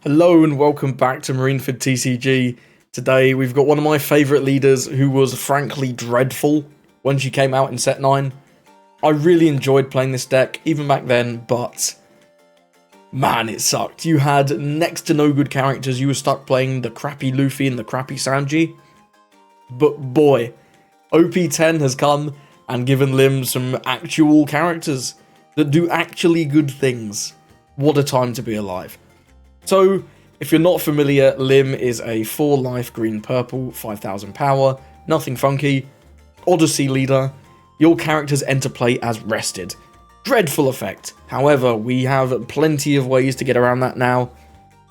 Hello and welcome back to Marineford TCG. Today we've got one of my favourite leaders who was frankly dreadful when she came out in set 9. I really enjoyed playing this deck even back then, but man, it sucked. You had next to no good characters. You were stuck playing the crappy Luffy and the crappy Sanji. But boy, OP10 has come and given Lim some actual characters that do actually good things. What a time to be alive. So, if you're not familiar, Lim is a 4-life green-purple, 5000 power, nothing funky, Odyssey leader. Your characters enter play as rested. Dreadful effect. However, we have plenty of ways to get around that now.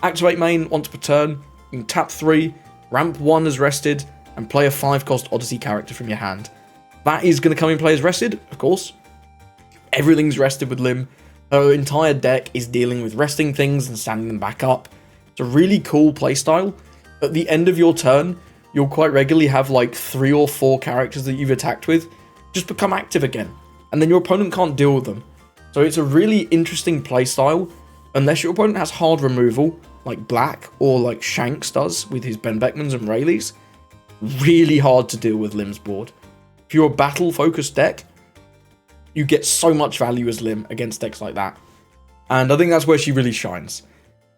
Activate main once per turn, you can tap 3, ramp 1 as rested, and play a 5-cost Odyssey character from your hand. That is going to come in play as rested, of course. Everything's rested with Lim. Her entire deck is dealing with resting things and standing them back up. It's a really cool playstyle. At the end of your turn, you'll quite regularly have like 3 or 4 characters that you've attacked with just become active again, and then your opponent can't deal with them. So it's a really interesting playstyle, unless your opponent has hard removal, like Black or like Shanks does with his Ben Beckmans and Rayleighs. Really hard to deal with Lim's board. If you're a battle-focused deck, you get so much value as Lim against decks like that. And I think that's where she really shines.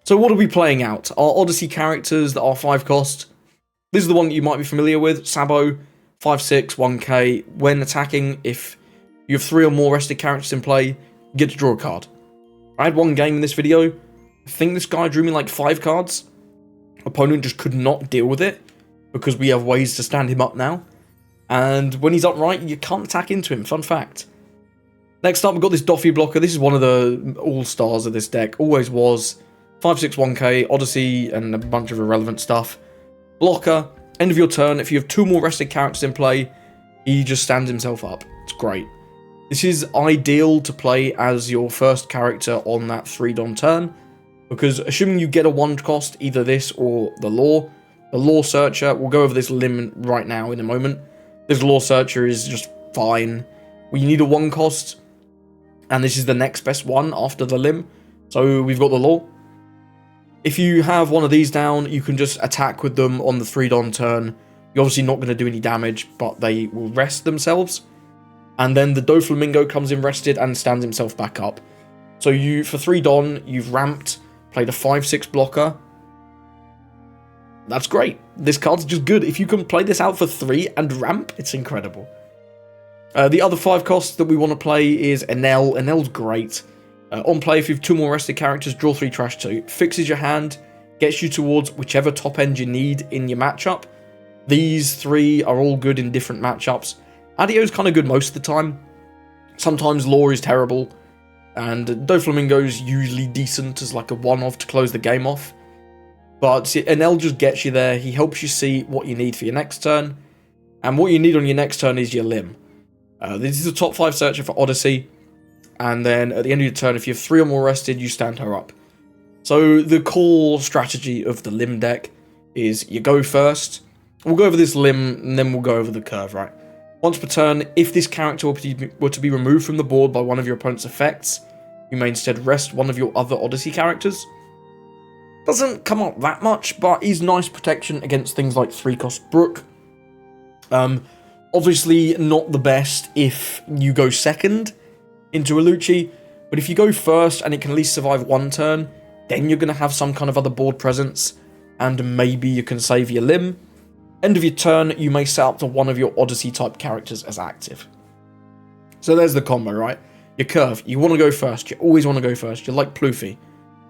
So what are we playing out? Our Odyssey characters that are 5 cost. This is the one that you might be familiar with. Sabo, 5/6, 1k. When attacking, if you have 3 or more rested characters in play, you get to draw a card. I had one game in this video. I think this guy drew me like 5 cards. Opponent just could not deal with it because we have ways to stand him up now. And when he's upright, you can't attack into him. Fun fact. Next up, we've got this Doffy blocker. This is one of the all-stars of this deck. Always was. 5/6, 1k, Odyssey, and a bunch of irrelevant stuff. Blocker. End of your turn. If you have 2 more rested characters in play, he just stands himself up. It's great. This is ideal to play as your first character on that 3-Don turn, because assuming you get a 1 cost, either this or the Law Searcher, we'll go over this Lim right now in a moment. This Law Searcher is just fine. We need a 1 cost. And this is the next best one after the Lim. So we've got the Law. If you have one of these down, you can just attack with them on the 3-Don turn. You're obviously not going to do any damage, but they will rest themselves. And then the Doflamingo comes in rested and stands himself back up. So you, for 3-Don, you've ramped, played a 5/6 blocker. That's great. This card's just good. If you can play this out for 3 and ramp, it's incredible. The other 5 costs that we want to play is Enel. Enel's great. On play, if you have 2 more rested characters, draw 3, trash 2. Fixes your hand, gets you towards whichever top end you need in your matchup. These 3 are all good in different matchups. Adio's kind of good most of the time. Sometimes Law is terrible. And Doflamingo's usually decent as like a one-off to close the game off. But Enel just gets you there. He helps you see what you need for your next turn. And what you need on your next turn is your Lim. This is a top 5 searcher for Odyssey, and then at the end of your turn, if you have 3 or more rested, you stand her up. So the core strategy of the Lim deck is you go first. We'll go over this Lim, and then we'll go over the curve, right? Once per turn, if this character were to be removed from the board by one of your opponent's effects, you may instead rest one of your other Odyssey characters. Doesn't come up that much, but is nice protection against things like 3-cost Brook. Obviously not the best if you go second into a Lucci, but if you go first and it can at least survive 1 turn, then you're going to have some kind of other board presence, and maybe you can save your Lim. End of your turn, you may set up to one of your Odyssey type characters as active. So there's the combo, right? Your curve, you want to go first, you always want to go first, you're like Ploofy.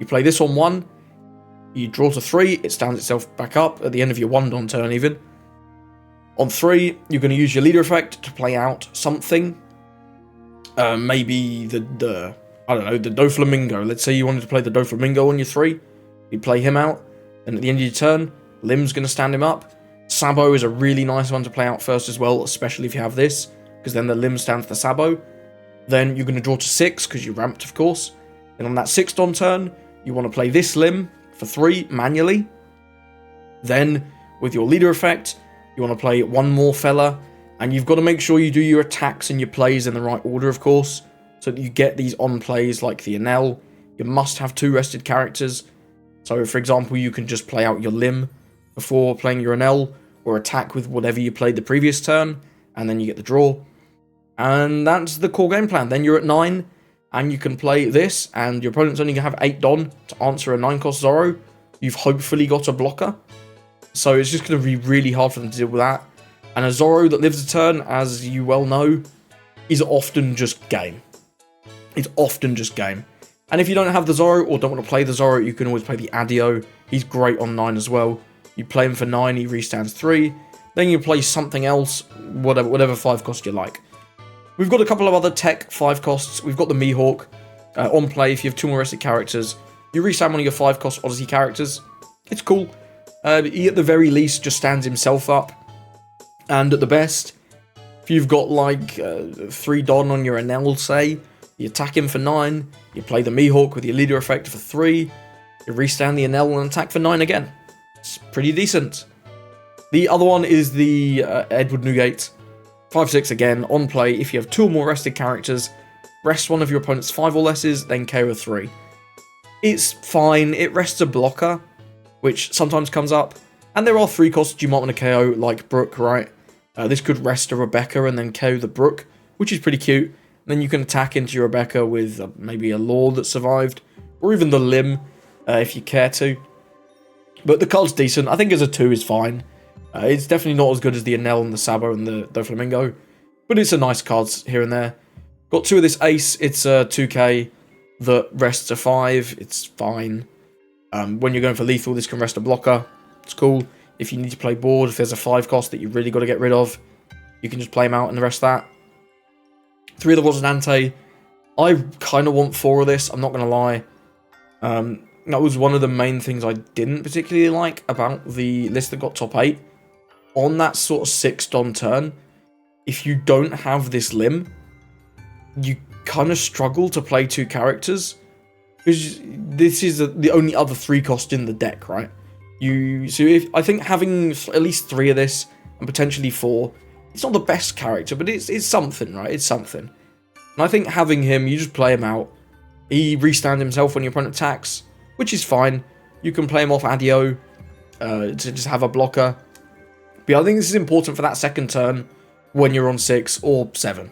You play this on 1, you draw to 3, it stands itself back up at the end of your 1-Don turn even. On 3, you're going to use your leader effect to play out something. Maybe the I don't know, the Doflamingo. Let's say you wanted to play the Doflamingo on your 3. You play him out, and at the end of your turn, Lim's going to stand him up. Sabo is a really nice one to play out first as well, especially if you have this, because then the Lim stands the Sabo. Then you're going to draw to 6, because you ramped, of course. And on that 6-Don turn, you want to play this Lim for 3 manually. Then, with your leader effect, you want to play 1 more fella, and you've got to make sure you do your attacks and your plays in the right order, of course, so that you get these on plays like the Enel. You must have 2 rested characters. So, for example, you can just play out your limb before playing your NL, or attack with whatever you played the previous turn, and then you get the draw. And that's the core game plan. Then you're at 9, and you can play this, and your opponent's only going to have 8 Don to answer a 9-cost Zoro. You've hopefully got a blocker. So it's just going to be really hard for them to deal with that. And a Zoro that lives a turn, as you well know, is often just game. It's often just game. And if you don't have the Zoro, or don't want to play the Zoro, you can always play the Adio. He's great on 9 as well. You play him for 9, he restands 3. Then you play something else, whatever 5 cost you like. We've got a couple of other tech 5 costs. We've got the Mihawk. On play, if you have 2 more rested characters, you restand one of your 5 cost Odyssey characters. It's cool. He at the very least just stands himself up. And at the best, if you've got like 3 Don on your Enel, say, you attack him for 9, you play the Mihawk with your leader effect for 3, you restand the Enel and attack for 9 again. It's pretty decent. The other one is the Edward Newgate. 5/6 again, on play, if you have 2 or more rested characters, rest one of your opponent's 5 or lesses, then KO a 3. It's fine, it rests a blocker, which sometimes comes up, and there are 3 costs you might want to KO, like Brook, right? This could rest a Rebecca and then KO the Brook, which is pretty cute. Then you can attack into your Rebecca with maybe a Law that survived, or even the Limb, if you care to. But the card's decent. I think as a 2 is fine. It's definitely not as good as the Enel and the Sabo and the Doflamingo, but it's a nice card here and there. Got 2 of this Ace. It's a 2k that rests a 5. It's fine. When you're going for lethal, this can rest a blocker. It's cool. If you need to play board, if there's a 5 cost that you really got to get rid of, you can just play him out and rest that. 3 of the Rosinante. I kind of want 4 of this, I'm not going to lie. That was one of the main things I didn't particularly like about the list that got top 8. On that sort of 6 Don turn, if you don't have this limb, you kind of struggle to play 2 characters. Because this is the only other 3 cost in the deck, right? I think having at least 3 of this, and potentially 4, it's not the best character, but it's something, right? It's something. And I think having him, you just play him out. He restands himself when your opponent attacks, which is fine. You can play him off Adio to just have a blocker. But yeah, I think this is important for that second turn when you're on 6 or 7.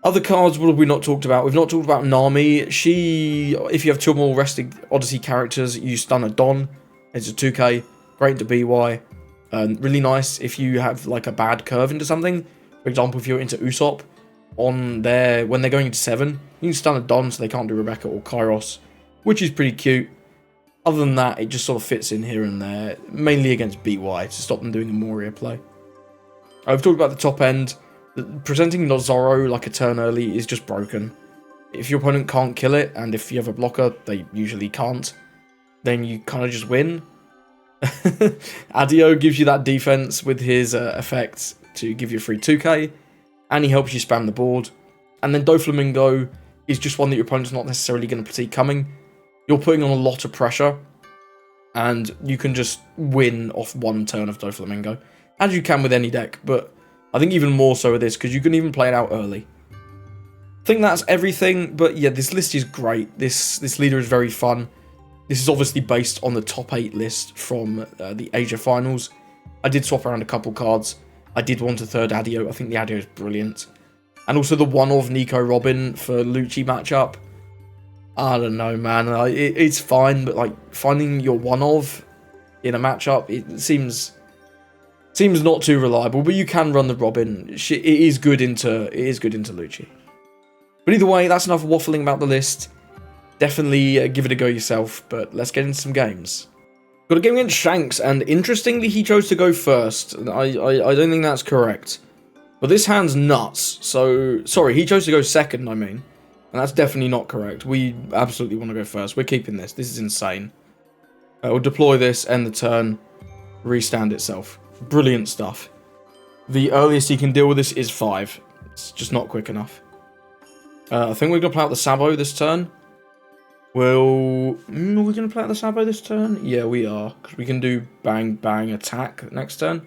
Other cards, what have we not talked about? We've not talked about Nami. If you have 2 more rested Odyssey characters, you stun a Don. It's a 2k, great into BY. Really nice if you have like a bad curve into something. For example, if you're into Usopp, when they're going into 7, you can stun a Don so they can't do Rebecca or Kairos, which is pretty cute. Other than that, it just sort of fits in here and there, mainly against BY to stop them doing a Moria play. I've talked about the top end. Presenting Zoro like a turn early is just broken. If your opponent can't kill it, and if you have a blocker, they usually can't, then you kind of just win. Adio gives you that defense with his effect to give you a free 2k, and he helps you spam the board. And then Doflamingo is just one that your opponent's not necessarily going to see coming. You're putting on a lot of pressure, and you can just win off 1 turn of Doflamingo, as you can with any deck, but I think even more so with this, because you can even play it out early. I think that's everything, but yeah, this list is great. This leader is very fun. This is obviously based on the top 8 list from the Asia Finals. I did swap around a couple cards. I did want a 3rd Adio. I think the Adio is brilliant. And also the one of Nico Robin for Lucci matchup. I don't know, man. It's fine, but like finding your one of in a matchup, it seems not too reliable. But you can run the Robin. It is good into Lucci. But either way, that's enough waffling about the list. Definitely give it a go yourself. But let's get into some games. Got a game against Shanks, and interestingly, he chose to go first. I don't think that's correct. But this hand's nuts. So, sorry, he chose to go second, I mean. And that's definitely not correct. We absolutely want to go first. We're keeping this. This is insane. We'll deploy this, end the turn, restand itself. Brilliant stuff. The earliest he can deal with this is 5. It's just not quick enough. I think we're going to play out the Sabo this turn. Are we going to play out the Sabo this turn? Yeah, we are. Because we can do bang, bang, attack next turn.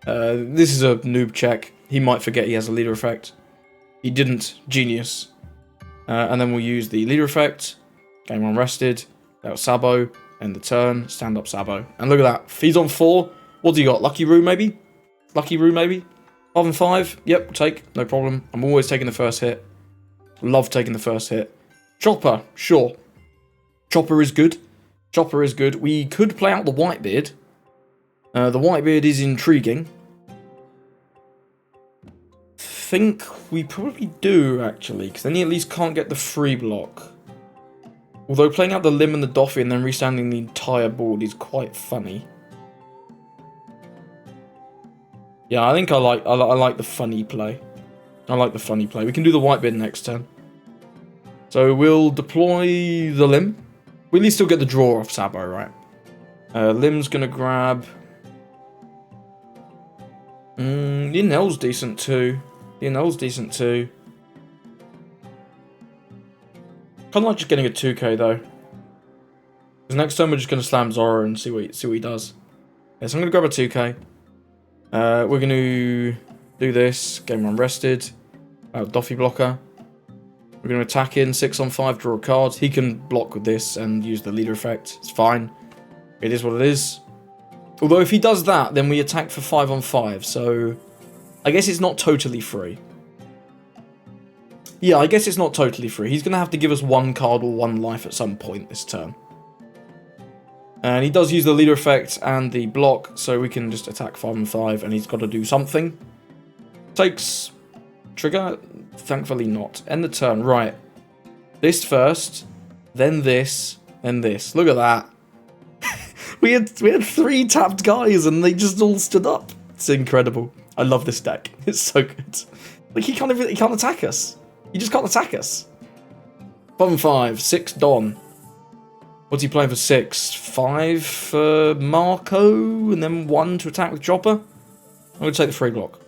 This is a noob check. He might forget he has a leader effect. He didn't. Genius. And then we'll use the leader effect. Game on rested. Out Sabo, end the turn, stand up Sabo. And look at that. If he's on 4, what's he got? Lucky Roo maybe? Lucky Roo maybe? 5 and 5? Yep, take. No problem. I'm always taking the first hit. Love taking the first hit. Chopper, sure. Chopper is good. Chopper is good. We could play out the Whitebeard. The Whitebeard is intriguing. Think we probably do, actually, because then he at least can't get the free block. Although playing out the Limb and the Doffy and then restanding the entire board is quite funny. Yeah, I think I like the funny play. I like the funny play. We can do the Whitebeard next turn. So we'll deploy the Limb. We at least still get the draw off Sabo, right? Limb's gonna grab... the Nell's decent too. The Nell's decent too. Kind of like just getting a 2k though. Because next time we're just going to slam Zoro and see what he does. Yeah, so I'm going to grab a 2k. We're going to do this. Game run rested. Doffy blocker. We're going to attack in 6 on 5, draw a card. He can block with this and use the leader effect. It's fine. It is what it is. Although if he does that, then we attack for 5 on 5. So I guess it's not totally free. Yeah, I guess it's not totally free. He's going to have to give us 1 card or 1 life at some point this turn. And he does use the leader effect and the block, so we can just attack 5 and 5, and he's got to do something. Takes trigger? Thankfully not. End the turn. Right. This first, then this, then this. Look at that. we had 3 tapped guys, and they just all stood up. It's incredible. I love this deck. It's so good. Like, he can't attack us. He just can't attack us. 5 and 5. 6 Don. What's he playing for 6? 5 for Marco, and then 1 to attack with Chopper. I'm going to take the free block.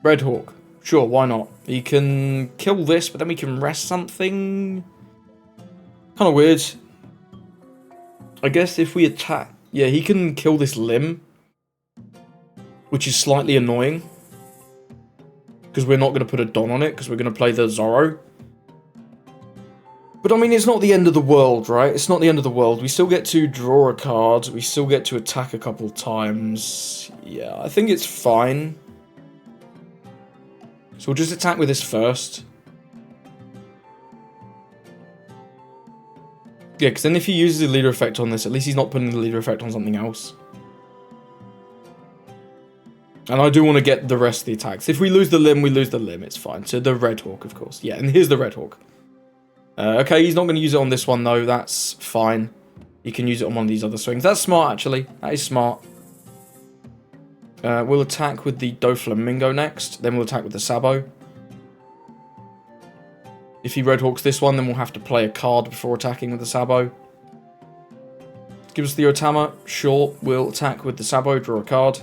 Red Hawk. Sure, why not? He can kill this, but then we can rest something. Kind of weird. I guess if we attack... Yeah, he can kill this Limb, which is slightly annoying. Because we're not going to put a Don on it, because we're going to play the Zoro. But I mean, it's not the end of the world, right? It's not the end of the world. We still get to draw a card. We still get to attack a couple times. Yeah, I think it's fine. So we'll just attack with this first. Yeah, because then if he uses the leader effect on this, at least he's not putting the leader effect on something else. And I do want to get the rest of the attacks. If we lose the Limb, we lose the Limb. It's fine. So the Red Hawk, of course. Yeah, and here's the Red Hawk. Okay, he's not going to use it on this one, though. That's fine. He can use it on one of these other swings. That's smart, actually. That is smart. We'll attack with the Doflamingo next. Then we'll attack with the Sabo. If he Red Hawks this one, then we'll have to play a card before attacking with the Sabo. Give us the Otama. Sure, we'll attack with the Sabo, draw a card.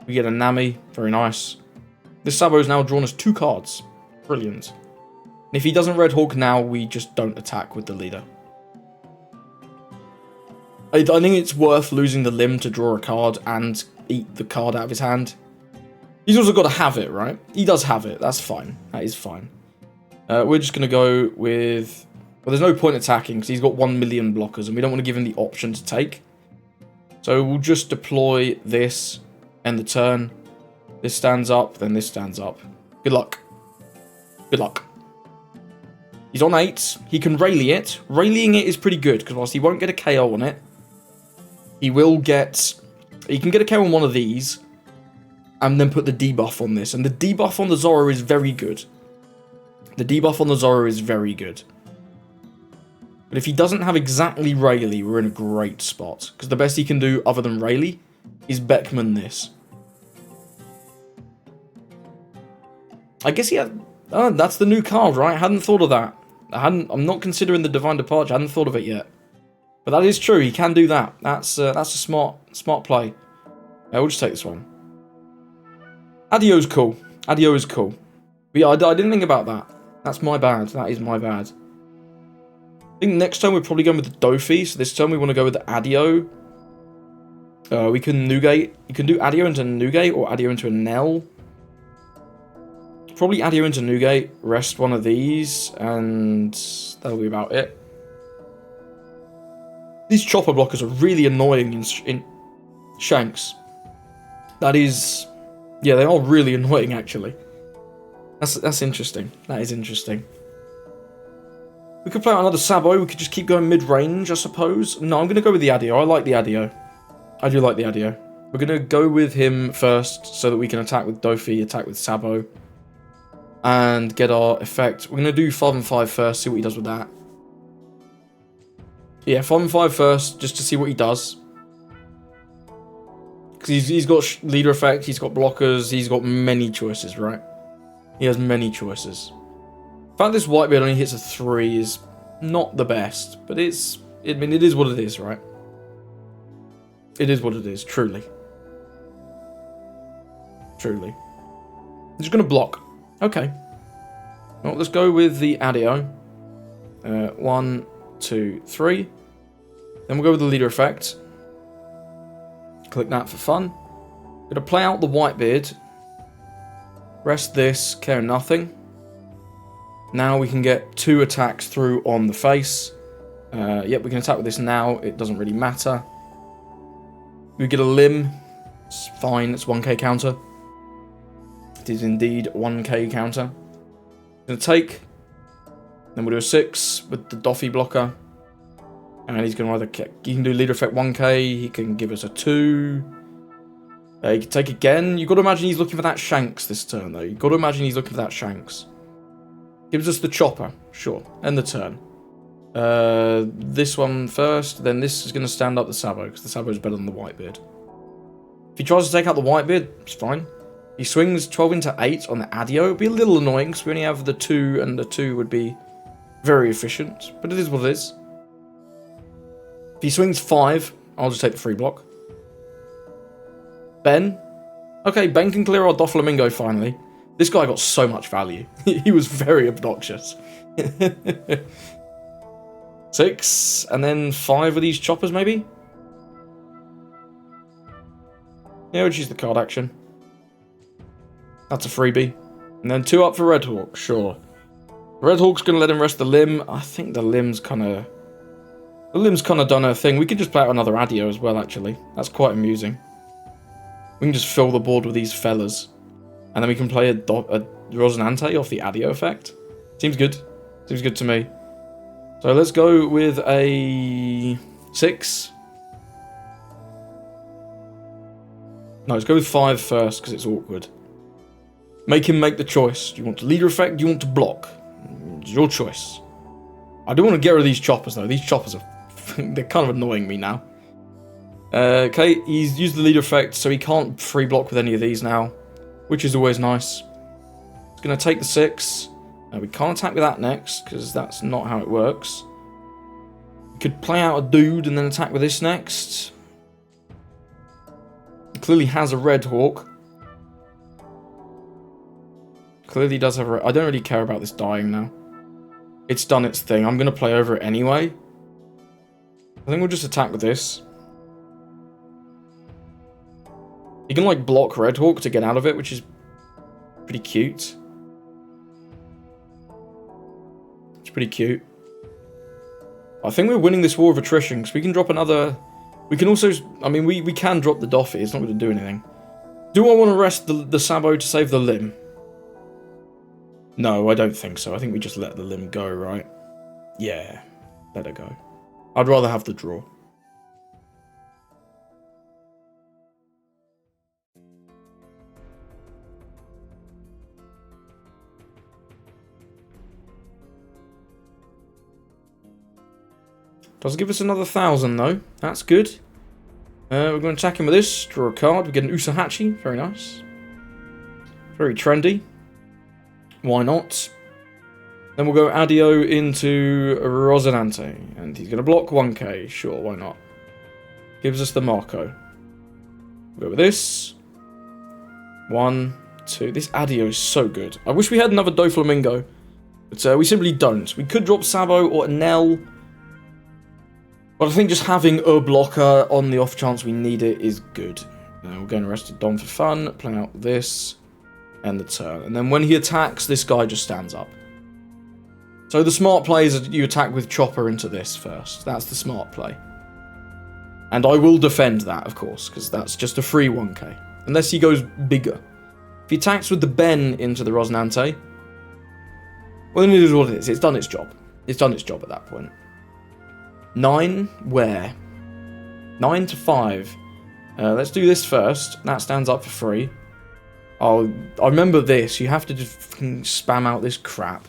We get a Nami. Very nice. This Sabo has now drawn us 2 cards. Brilliant. And if he doesn't Red Hawk now, we just don't attack with the leader. I think it's worth losing the Limb to draw a card and eat the card out of his hand. He's also got to have it, right? He does have it. That's fine. That is fine. We're just going to go with... Well, there's no point attacking because he's got 1 million blockers and we don't want to give him the option to take. So we'll just deploy this, end the turn. This stands up, then this stands up. Good luck. Good luck. He's on 8. He can rally it. Rallying it is pretty good because whilst he won't get a KO on it, he will get... He can get a KO on one of these and then put the debuff on this. And the debuff on the Zoro is very good. The debuff on the Zoro is very good. But if he doesn't have exactly Rayleigh, we're in a great spot. Because the best he can do other than Rayleigh is Beckman this. I guess he had... Oh, that's the new card, right? I hadn't thought of that. I'm not considering the Divine Departure. I hadn't thought of it yet. But that is true. He can do that. That's a smart play. We'll just take this one. Adio's cool. Adio is cool. But yeah, I didn't think about that. That's my bad. That is my bad. I think next time we're probably going with the Dofi. So this time we want to go with the Adio. We can Nugate. You can do Adio into Nugate or Adio into a Nell. Probably Adio into Newgate, rest one of these, and that'll be about it. These chopper blockers are really annoying in Shanks. That is... Yeah, they are really annoying, actually. That's interesting. That is interesting. We could play out another Sabo. We could just keep going mid-range, I suppose. No, I'm going to go with the Adio. I like the Adio. I do like the Adio. We're going to go with him first so that we can attack with Dofi, attack with Sabo, and get our effect. We're going to do 5 and 5 first, see what he does with that. Yeah, 5 and 5 first, just to see what he does. Because he's got leader effect, he's got blockers, he's got many choices, right? He has many choices. The fact this Whitebeard only hits a 3 is not the best, but I mean, it is what it is, right? It is what it is, truly. Truly. I'm just going to block. Okay. Well, let's go with the Adio. 1, 2, 3. Then we'll go with the leader effect. Click that for fun. Going to play out the Whitebeard. Rest this, care nothing. Now we can get 2 attacks through on the face. Yep, we can attack with this now. It doesn't really matter. We get a limb. It's fine. It's 1k counter. It is indeed 1k counter. Gonna take. Then we'll do a 6 with the Doffy blocker. And he's going to either... He can do leader effect 1k. He can give us a 2. He can take again. You've got to imagine he's looking for that Shanks this turn, though. You've got to imagine he's looking for that Shanks. Gives us the chopper. Sure. End the turn. This one first. Then this is going to stand up the Sabo, because the Sabo is better than the Whitebeard. If he tries to take out the Whitebeard, it's fine. He swings 12 into 8 on the Adio. It would be a little annoying, because we only have the 2, and the 2 would be very efficient. But it is what it is. If he swings 5, I'll just take the free block. Ben. Okay, Ben can clear our Doflamingo finally. This guy got so much value. He was very obnoxious. 6, and then 5 of these choppers, maybe? Yeah, we'll choose the card action. That's a freebie. And then 2 up for Red Hawk, sure. Red Hawk's going to let him rest the limb. I think the limb's kind of... The limb's kind of done her thing. We could just play out another Adio as well, actually. That's quite amusing. We can just fill the board with these fellas. And then we can play a Rosinante off the Adio effect. Seems good. Seems good to me. So let's go with a 6. No, let's go with 5 first, because it's awkward. Make him make the choice. Do you want to leader effect? Do you want to block? It's your choice. I do want to get rid of these choppers, though. These choppers are... they're kind of annoying me now. Okay, he's used the leader effect, so he can't free block with any of these now, which is always nice. He's going to take the 6. We can't attack with that next, because that's not how it works. We could play out a dude and then attack with this next. He clearly has a Red Hawk. Clearly does have a... I don't really care about this dying now. It's done its thing. I'm going to play over it anyway. I think we'll just attack with this. You can, like, block Red Hawk to get out of it, which is pretty cute. It's pretty cute. I think we're winning this war of attrition, because we can drop another... We can also... I mean, we can drop the Doffy. It's not going to do anything. Do I want to rest the Sabo to save the limb? No, I don't think so. I think we just let the limb go, right? Yeah, let her go. I'd rather have the draw. Does give us another 1,000 though. That's good. We're going to attack him with this. Draw a card. We get an Usahachi. Very nice. Very trendy. Why not? Then we'll go Adio into Rosinante. And he's going to block 1k. Sure, why not? Gives us the Marco. We'll go with this. 1, 2. This Adio is so good. I wish we had another Doflamingo. But we simply don't. We could drop Sabo or Nell. But I think just having a blocker on the off chance we need it is good. We're going to rest Dom for fun. Play out this. end the turn. And then when he attacks, this guy just stands up. So the smart play is you attack with Chopper into this first. That's the smart play. And I will defend that, of course, because that's just a free 1k. Unless he goes bigger. If he attacks with the Ben into the Rosinante, well, then it is what it is. It's done its job. It's done its job at that point. 9, where? 9 to 5. Let's do this first. That stands up for free. Oh, I remember this. You have to just fucking spam out this crap.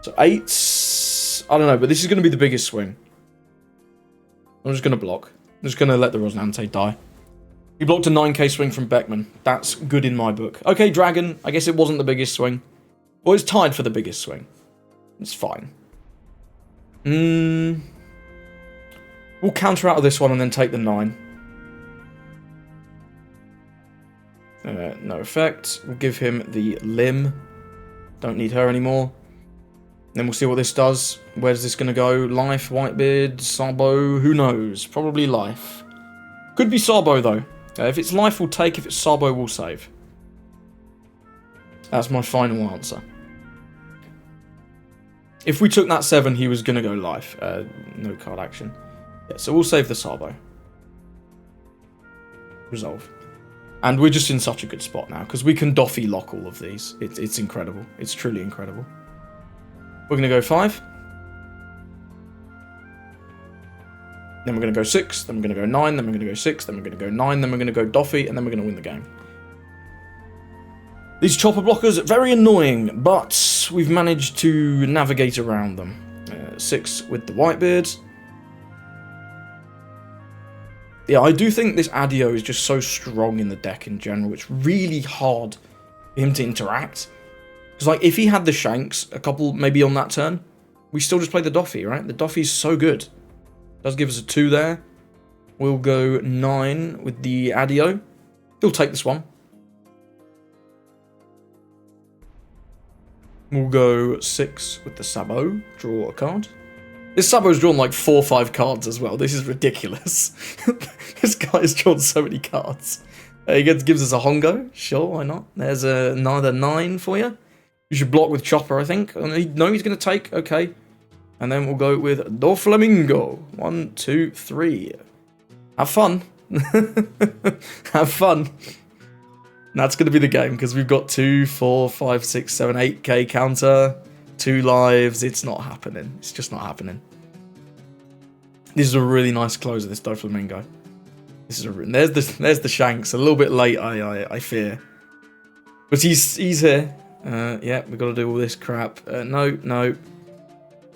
So 8, I don't know, but this is going to be the biggest swing. I'm just going to block. I'm just going to let the Rosinante die. He blocked a 9k swing from Beckman. That's good in my book. Okay, Dragon. I guess it wasn't the biggest swing. Well, it's tied for the biggest swing. It's fine. We'll counter out of this one and then take the 9. No effect. We'll give him the limb. Don't need her anymore. Then we'll see what this does. Where's this going to go? Life, Whitebeard, Sabo, who knows? Probably life. Could be Sabo though. If it's life, we'll take. If it's Sabo, we'll save. That's my final answer. If we took that 7, he was going to go life. No card action. Yeah, so we'll save the Sabo. Resolve. And we're just in such a good spot now, because we can Doffy lock all of these. It's incredible. It's truly incredible. We're going to go 5. Then we're going to go 6. Then we're going to go 9. Then we're going to go 6. Then we're going to go 9. Then we're going to go Doffy. And then we're going to win the game. These chopper blockers are very annoying, but we've managed to navigate around them. 6 with the Whitebeard. Yeah, I do think this Adio is just so strong in the deck in general. It's really hard for him to interact. Because, like, if he had the Shanks, a couple maybe on that turn, we still just play the Doffy, right? The Doffy's so good. Does give us a 2 there. We'll go 9 with the Adio. He'll take this one. We'll go 6 with the Sabo. Draw a card. This Sabo's drawn like 4 or 5 cards as well. This is ridiculous. This guy's drawn so many cards. He gives us a Hongo. Sure, why not? There's another 9 for you. You should block with Chopper, I think. No, he's going to take. Okay. And then we'll go with Doflamingo. 1, 2, 3. Have fun. Have fun. That's going to be the game, because we've got 2, 4, 5, 6, 7, 8k counter. 2 lives. It's not happening. It's just not happening. This is a really nice closer, this Doflamingo. This is there's the Shanks. A little bit late, I fear. But he's here. Yeah, we've got to do all this crap. No.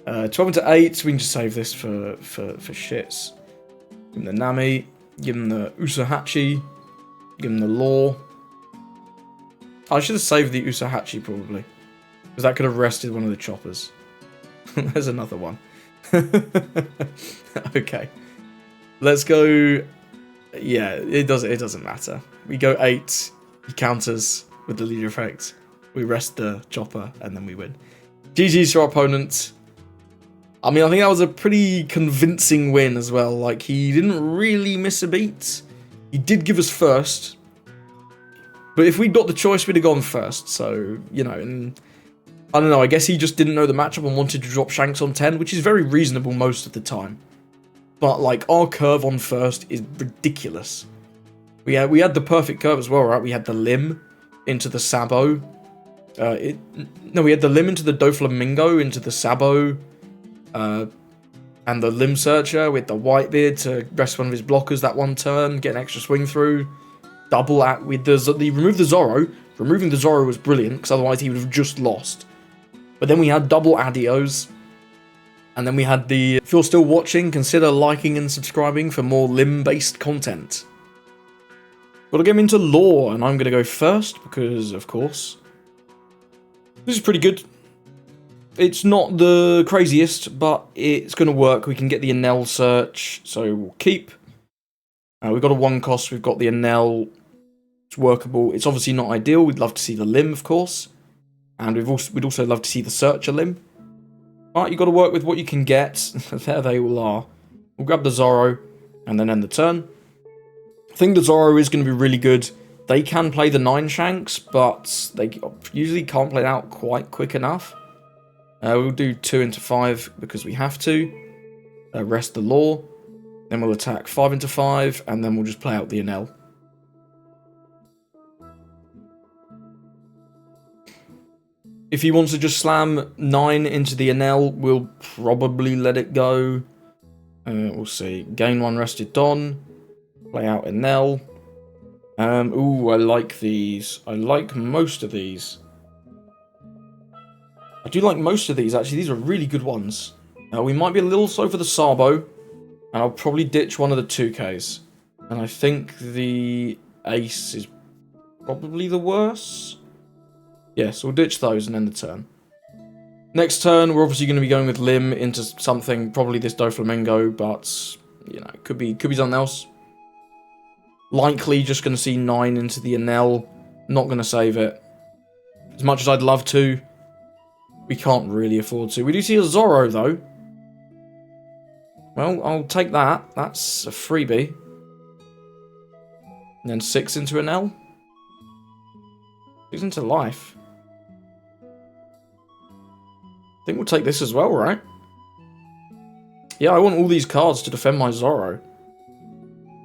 12 into 8. We can just save this for shits. Give him the Nami. Give him the Usohachi. Give him the Law. I should have saved the Usohachi, probably. Because that could have rested one of the choppers. There's another one. Okay. Let's go... Yeah, it doesn't matter. We go 8. He counters with the leader effect. We rest the chopper, and then we win. GG's to our opponent. I mean, I think that was a pretty convincing win as well. Like, he didn't really miss a beat. He did give us first. But if we'd got the choice, we'd have gone first. So, you know, and I don't know. I guess he just didn't know the matchup and wanted to drop Shanks on 10, which is very reasonable most of the time. But, like, our curve on first is ridiculous. We had the perfect curve as well, right? We had the limb into the Sabo. We had the limb into the Doflamingo, into the Sabo, and the limb searcher with the Whitebeard to rest one of his blockers that one turn, get an extra swing through. Double at with the remove the Zorro. Removing the Zorro was brilliant, because otherwise he would have just lost. But then we had double Adios. And then we had the... If you're still watching, consider liking and subscribing for more limb-based content. Gotta get into lore, and I'm gonna go first, because, of course, this is pretty good. It's not the craziest, but it's gonna work. We can get the Enel search, so we'll keep. We've got a 1 cost, we've got the Enel. It's workable. It's obviously not ideal. We'd love to see the limb, of course. And we'd also love to see the searcher limb. But you've got to work with what you can get. There they all are. We'll grab the Zorro and then end the turn. I think the Zorro is going to be really good. They can play the 9 Shanks, but they usually can't play it out quite quick enough. We'll do 2 into 5 because we have to. Rest the law. Then we'll attack 5 into 5, and then we'll just play out the Enel. If he wants to just slam 9 into the Enel, we'll probably let it go. We'll see. Gain 1 rested Don. Play out Enel. Ooh, I like these. I like most of these. I do like most of these, actually. These are really good ones. We might be a little slow for the Sabo. And I'll probably ditch one of the 2Ks. And I think the Ace is probably the worst. Yes, we'll ditch those and end the turn. Next turn, we're obviously going to be going with Lim into something, probably this Doflamingo, but, you know, it could be something else. Likely just going to see 9 into the Enel. Not going to save it. As much as I'd love to, we can't really afford to. We do see a Zoro, though. Well, I'll take that. That's a freebie. And then 6 into Enel. 6 into life. I think we'll take this as well, right? Yeah, I want all these cards to defend my Zoro.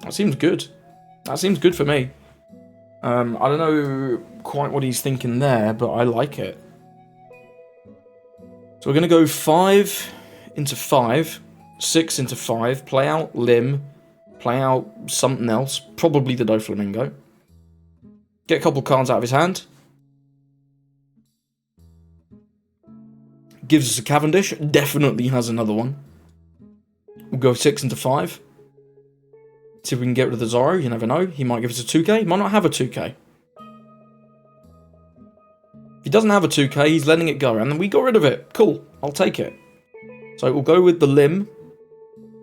That seems good. That seems good for me. I don't know quite what he's thinking there, but I like it. So we're going to go 5 into 5. 6 into 5. Play out Lim. Play out something else. Probably the Doflamingo. Get a couple cards out of his hand. Gives us a Cavendish. Definitely has another one. We'll go 6 into 5. See if we can get rid of the Zoro. You never know. He might give us a 2K. He might not have a 2K. If he doesn't have a 2K, he's letting it go. And then we got rid of it. Cool. I'll take it. So we'll go with the Lim.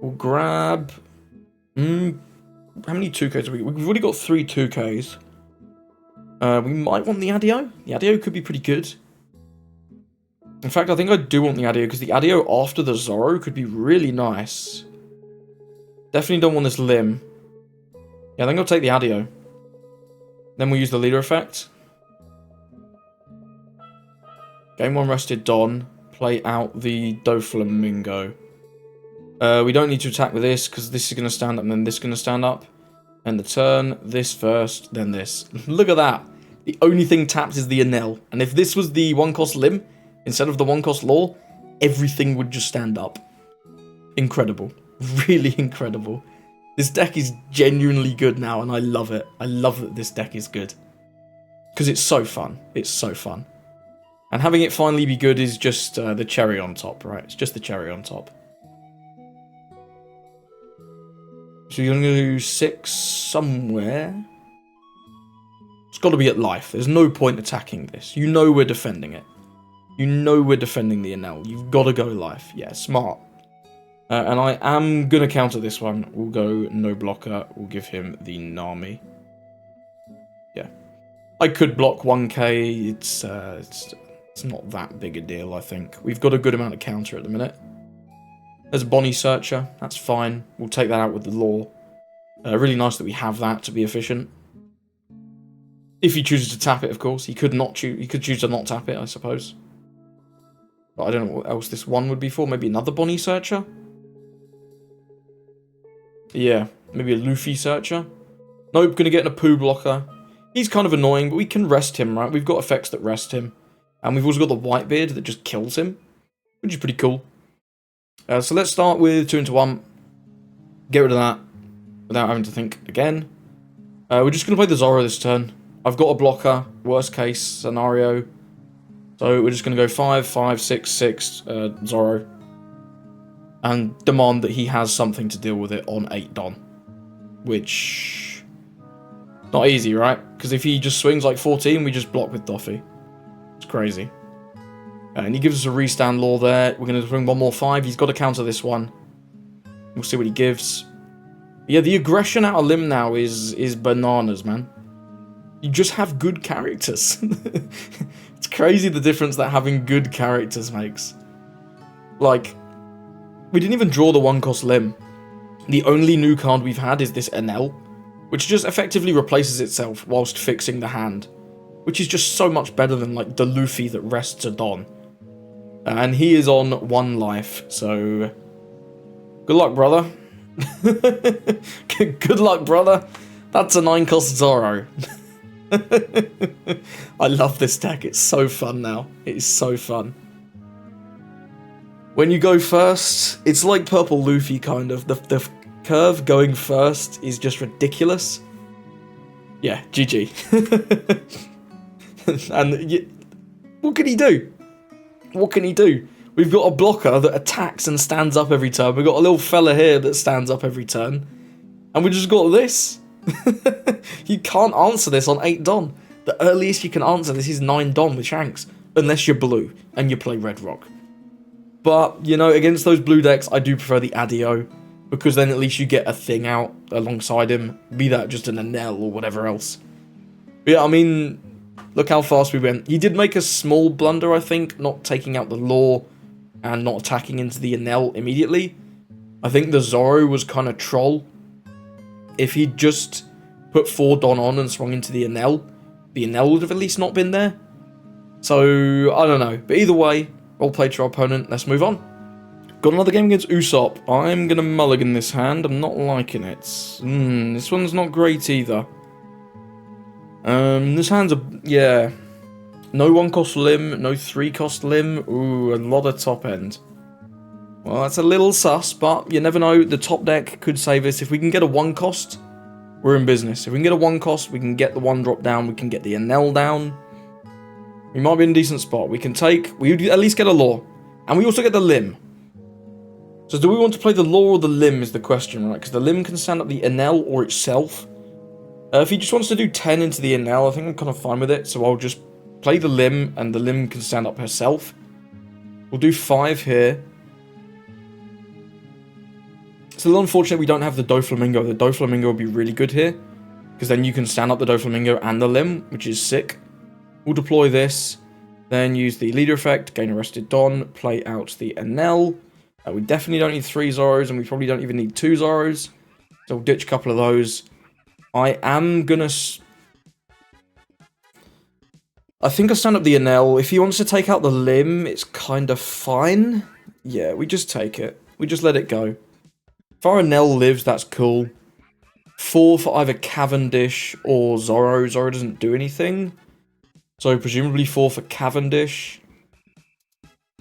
We'll grab... how many 2Ks have we got? We've already got 3 2Ks. We might want the Adio. The Adio could be pretty good. In fact, I think I do want the Adio, because the Adio after the Zoro could be really nice. Definitely don't want this Lim. Yeah, I think I'll take the Adio. Then we'll use the leader effect. Game 1 rested Don. Play out the Doflamingo. We don't need to attack with this, because this is going to stand up, and then this is going to stand up. And the turn, this first, then this. Look at that. The only thing tapped is the Enel. And if this was the 1-cost Lim, instead of the 1-cost Law, everything would just stand up. Incredible. Really incredible. This deck is genuinely good now, and I love it. I love that this deck is good. Because it's so fun. It's so fun. And having it finally be good is just the cherry on top, right? It's just the cherry on top. So you're going to do 6 somewhere. It's got to be at life. There's no point attacking this. You know we're defending it. You know we're defending the Enel. You've got to go life. Yeah, smart. And I am going to counter this one. We'll go no blocker. We'll give him the Nami. Yeah. I could block 1k. It's not that big a deal, I think. We've got a good amount of counter at the minute. There's a Bonnie Searcher. That's fine. We'll take that out with the Law. Really nice that we have that to be efficient. If he chooses to tap it, of course. He could not choose. He could choose to not tap it, I suppose. But I don't know what else this one would be for. Maybe another Bonnie Searcher? Yeah, maybe a Luffy Searcher. Nope, gonna get in a Poo blocker. He's kind of annoying, but we can rest him, right? We've got effects that rest him. And we've also got the Whitebeard that just kills him. Which is pretty cool. So let's start with 2 into 1. Get rid of that. Without having to think again. We're just gonna play the Zoro this turn. I've got a blocker. Worst case scenario. So we're just going to go 5, 5, 6, 6, Zoro. And demand that he has something to deal with it on 8 Don. Which... not easy, right? Because if he just swings like 14, we just block with Doffy. It's crazy. And he gives us a restand Law there. We're going to swing one more 5. He's got to counter this one. We'll see what he gives. Yeah, the aggression out of Lim now is bananas, man. You just have good characters. It's crazy the difference that having good characters makes. Like, we didn't even draw the 1-cost Lim. The only new card we've had is this Enel. which just effectively replaces itself whilst fixing the hand, which is just so much better than like the Luffy that rests a Don. And he is on 1 life, so good luck, brother. Good luck, brother. That's a 9-cost Zoro. I love this deck. It's so fun now. It is so fun. When you go first, it's like Purple Luffy, kind of. The curve going first is just ridiculous. Yeah, GG. And what can he do? What can he do? We've got a blocker that attacks and stands up every turn. We've got a little fella here that stands up every turn. And we just got this. You can't answer this on 8 Don. The earliest you can answer this is 9 Don with Shanks. Unless you're blue and you play Red Rock. But, you know, against those blue decks, I do prefer the Adio. Because then at least you get a thing out alongside him. Be that just an Enel or whatever else. But yeah, I mean, look how fast we went. He did make a small blunder, I think. Not taking out the Law and not attacking into the Enel immediately. I think the Zoro was kind of troll. If he'd just put 4 Don on and swung into the Enel would have at least not been there. So, I don't know. But either way, well played to our opponent. Let's move on. Got another game against Usopp. I'm going to mulligan this hand. I'm not liking it. This one's not great either. This hand's yeah. No 1-cost limb, no 3-cost limb. Ooh, a lot of top end. Well, that's a little sus, but you never know. The top deck could save us. If we can get a 1-cost, we're in business. If we can get a 1-cost, we can get the 1-drop down. We can get the Enel down. We might be in a decent spot. We can take... We at least get a Law. And we also get the limb. So do we want to play the Law or the limb is the question, right? Because the limb can stand up the Enel or itself. If he just wants to do 10 into the Enel, I think I'm kind of fine with it. So I'll just play the limb, and the limb can stand up herself. We'll do 5 here. It's a little unfortunate we don't have the Doflamingo. The Doflamingo would be really good here. Because then you can stand up the Doflamingo and the limb, which is sick. We'll deploy this. Then use the leader effect, gain arrested Don, play out the Enel. We definitely don't need 3 Zoros, and we probably don't even need 2 Zoros. So we'll ditch a couple of those. I am gonna... I think I stand up the Enel. If he wants to take out the limb, it's kind of fine. Yeah, we just take it. We just let it go. If our Enel lives, that's cool. 4 for either Cavendish or Zoro. Zoro doesn't do anything. So presumably 4 for Cavendish.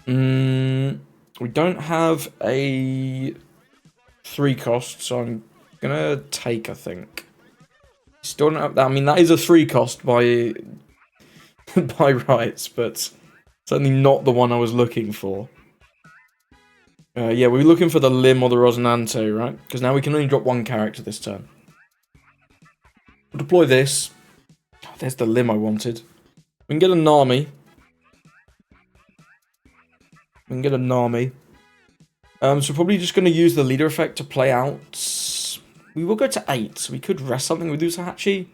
We don't have a 3-cost, so I'm gonna take, I think. Still don't have that. I mean, that is a 3-cost by by rights, but certainly not the one I was looking for. Yeah, we were looking for the limb or the Rosinante, right? Because now we can only drop 1 character this turn. We'll deploy this. Oh, there's the limb I wanted. We can get a Nami. We can get a Nami. So we're probably just going to use the leader effect to play out. We will go to 8, so we could rest something with Usahachi.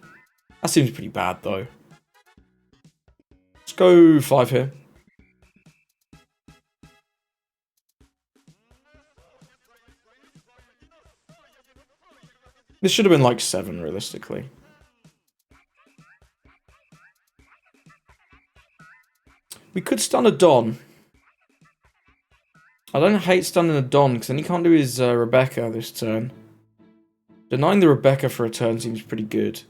That seems pretty bad, though. Let's go 5 here. This should have been like 7, realistically. We could stun a Don. I don't hate stunning a Don, because then he can't do his Rebecca this turn. Denying the Rebecca for a turn seems pretty good.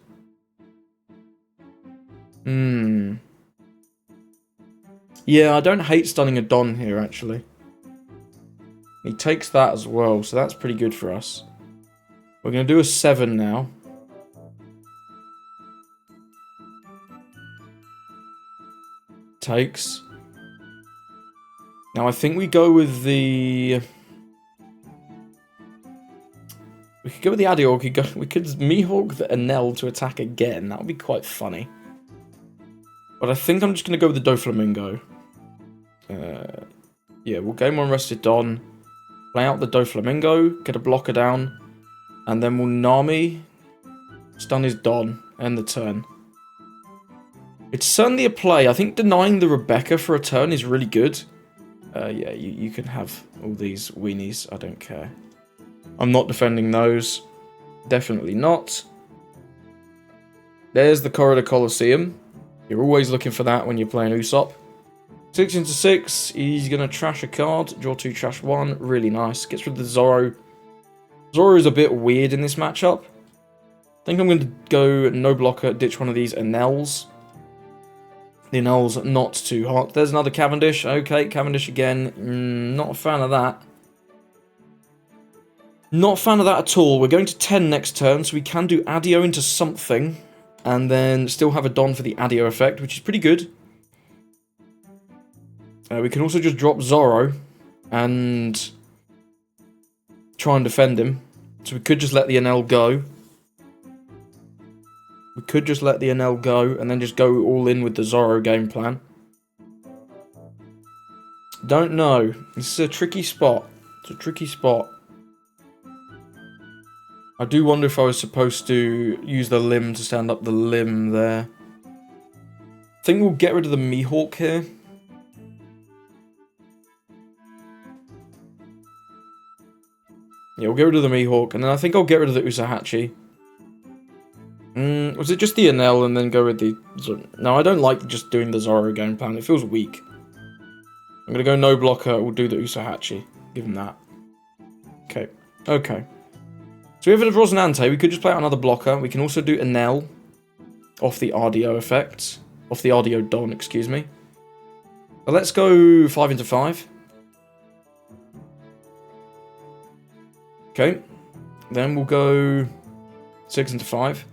Yeah, I don't hate stunning a Don here, actually. He takes that as well, so that's pretty good for us. We're going to do a 7 now. Takes. Now, I think we go with the... We could go with the Adio, or we could Mihawk the Enel to attack again. That would be quite funny. But I think I'm just going to go with the Doflamingo. Yeah, we'll game 1 rested Don. Play out the Doflamingo, get a blocker down. And then we'll Nami. Stun his Don. End the turn. It's certainly a play. I think denying the Rebecca for a turn is really good. Yeah, you can have all these weenies. I don't care. I'm not defending those. Definitely not. There's the Corridor Coliseum. You're always looking for that when you're playing Usopp. 6 into 6. He's going to trash a card. Draw 2, trash 1. Really nice. Gets rid of the Zoro. Zoro is a bit weird in this matchup. I think I'm going to go no blocker, ditch one of these Enels. The Enel's not too hot. There's another Cavendish. Okay, Cavendish again. Not a fan of that. Not a fan of that at all. We're going to 10 next turn, so we can do Adio into something. And then still have a Don for the Adio effect, which is pretty good. We can also just drop Zoro and try and defend him. So we could just let the Enel go. We could just let the Enel go and then just go all in with the Zoro game plan. Don't know. This is a tricky spot. It's a tricky spot. I do wonder if I was supposed to use the limb to stand up the limb there. I think we'll get rid of the Mihawk here. Yeah, we'll get rid of the Mihawk, and then I think I'll get rid of the Usahachi. Was it just the Enel and then go with the... No, I don't like just doing the Zoro game plan. It feels weak. I'm going to go no blocker. We'll do the Usahachi. Give him that. Okay. Okay. So we have a Rosinante. We could just play out another blocker. We can also do Enel off the Ardio effect. Off the Ardio Don, excuse me. But let's go 5 into 5. Okay. Then we'll go 6 into 5.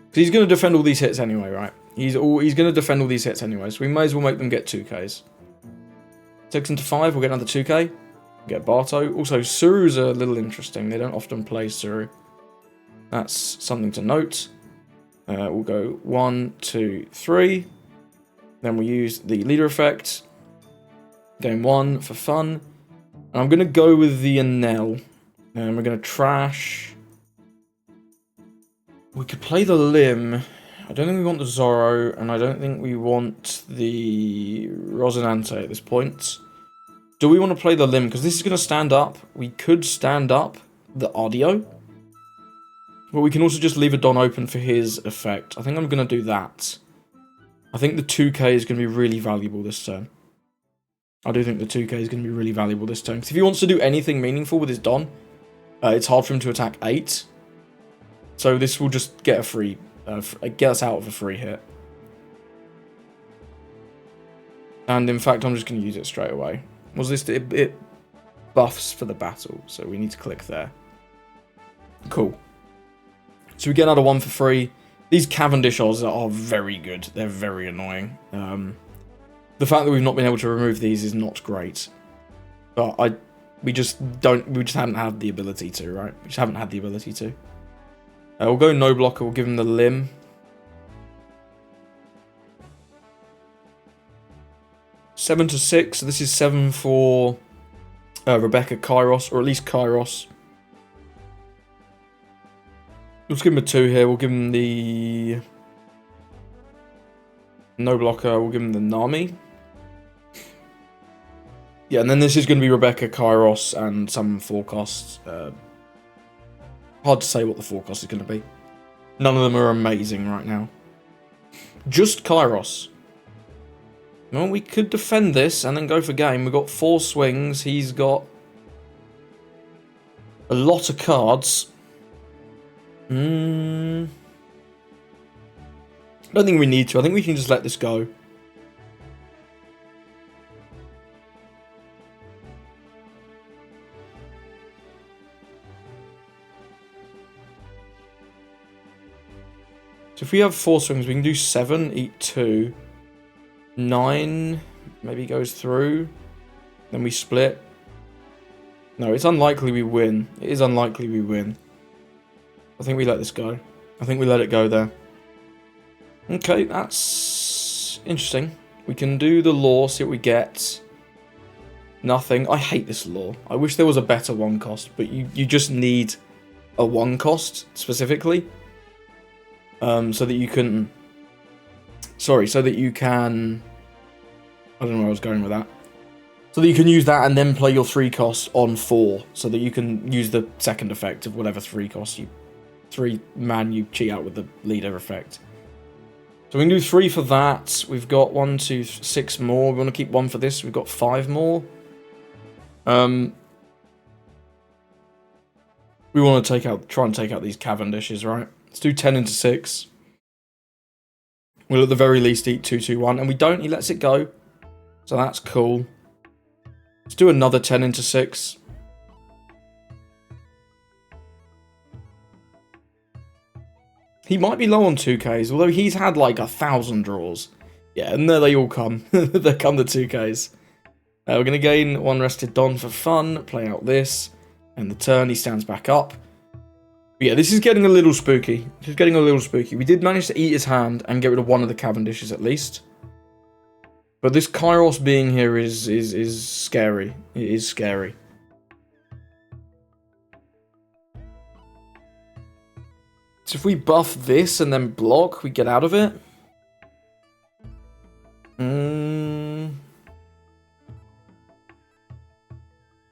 Because he's going to defend all these hits anyway, right? He's going to defend all these hits anyway. So we may as well make them get 2Ks. 6 into 5. We'll get another 2K. Get Barto. Also, Suru's a little interesting. They don't often play Suru. That's something to note. We'll go 1, 2, 3. Then we'll use the leader effect. Game 1 for fun. And I'm going to go with the Enel. And we're going to trash. We could play the limb. I don't think we want the Zoro. And I don't think we want the Rosinante at this point. Do we want to play the limb? Because this is going to stand up. We could stand up the Audio. But we can also just leave a Don open for his effect. I think I'm going to do that. I think the 2K is going to be really valuable this turn. I do think the 2K is going to be really valuable this turn. Because if he wants to do anything meaningful with his Don, it's hard for him to attack 8. So this will just get a free... get us out of a free hit. And in fact, I'm just going to use it straight away. Was this... It buffs for the battle, so we need to click there. Cool. So we get another one for free. These Cavendish odds are very good. They're very annoying. The fact that we've not been able to remove these is not great. But we just haven't had the ability to, right? We just haven't had the ability to. We'll go no blocker. We'll give him the limb. Seven to 6. So this is 7 for Rebecca Kairos, or at least Kairos. Let's give him a 2 here. We'll give him the no blocker. We'll give him the Nami. Yeah, and then this is going to be Rebecca, Kairos, and some forecasts. Hard to say what the forecast is going to be. None of them are amazing right now. Just Kairos. Well, we could defend this and then go for game. We've got 4 swings. He's got a lot of cards. I don't think we need to. I think we can just let this go. So if we have 4 swings, we can do 7, eat 2. 9 maybe goes through. Then we split. No, it's unlikely we win. It is unlikely we win. I think we let this go. I think we let it go there. Okay, that's interesting. We can do the law, see what we get. Nothing. I hate this law. I wish there was a better 1 cost, but you just need a 1 cost specifically. So that you can... Sorry, so that you can... I don't know where I was going with that. So that you can use that and then play your 3 costs on 4. So that you can use the second effect of whatever 3 costs you... 3 man you cheat out with the leader effect. So we can do 3 for that. We've got 1, 2, 6 more. We want to keep 1 for this. We've got 5 more. We want to try and take out these Cavendishes, right? Let's do 10 into 6. We'll at the very least eat 2, 2, 1. And we don't, he lets it go. So that's cool. Let's do another 10 into 6. He might be low on 2Ks, although he's had like 1,000 draws. Yeah, and there they all come. They come the 2Ks. We're going to gain 1 rested Don for fun, play out this, and the turn he stands back up. But yeah, this is getting a little spooky. This is getting a little spooky. We did manage to eat his hand and get rid of 1 of the Cavendishes at least. But this Kairos being here is scary. It is scary. So if we buff this and then block, we get out of it.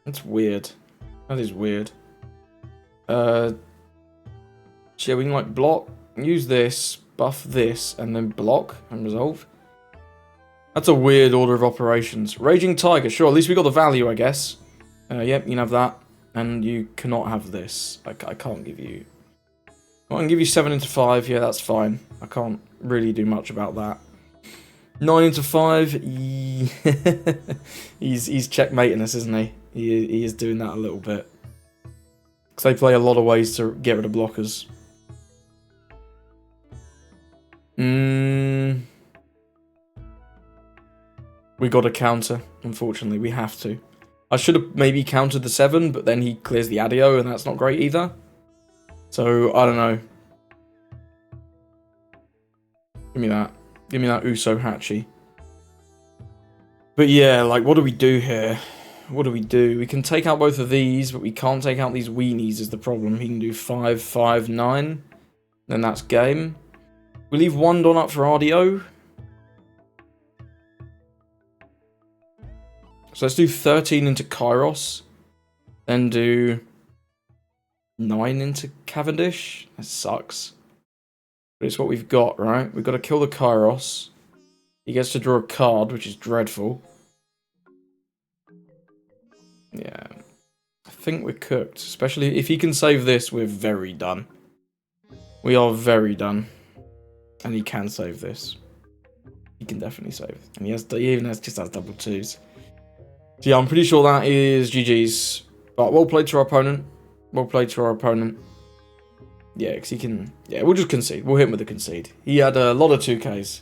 That's weird. That is weird. Yeah, we can like block, use this, buff this, and then block and resolve. That's a weird order of operations. Raging Tiger, sure, at least we got the value, I guess. Yep, you can have that. And you cannot have this. I can't give you... I can give you 7 into 5, yeah, that's fine. I can't really do much about that. 9 into 5, he's checkmating us, isn't he? He is doing that a little bit. Because they play a lot of ways to get rid of blockers. We got a counter, unfortunately, we have to. I should have maybe countered the 7, but then he clears the Adio, and that's not great either. So, I don't know. Give me that. Give me that Uso Hachi. But yeah, like, what do we do here? What do we do? We can take out both of these, but we can't take out these weenies is the problem. He can do 5, 5, 9. Then that's game. We leave 1 Don up for RDO. So let's do 13 into Kairos. Then do 9 into Cavendish. That sucks. But it's what we've got, right? We've got to kill the Kairos. He gets to draw a card, which is dreadful. Yeah. I think we're cooked. Especially if he can save this, we're very done. We are very done. And he can save this. He can definitely save. And he even just has double 2s. So yeah, I'm pretty sure that is GG's. But well played to our opponent. Well played to our opponent. Yeah, because he can... Yeah, we'll just concede. We'll hit him with a concede. He had a lot of 2Ks.